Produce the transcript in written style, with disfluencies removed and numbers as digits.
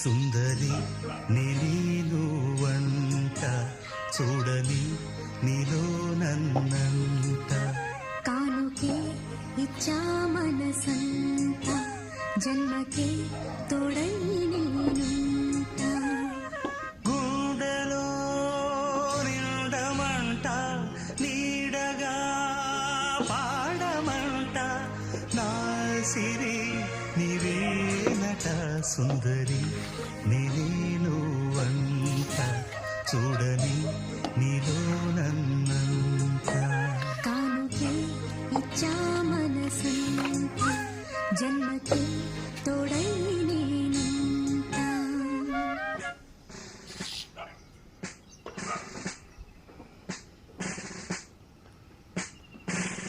సుందరి నేను వంట చూడని నీలో నన్నంట కానుకే ఇచ్చా మనసంత జన్మకే తోడై నేనుంట గుండెలో నిండమంట నీడగా పాడమంట నా సిరి నీవేనట సుందరి నేను వంట చూడని నీలో నన్ను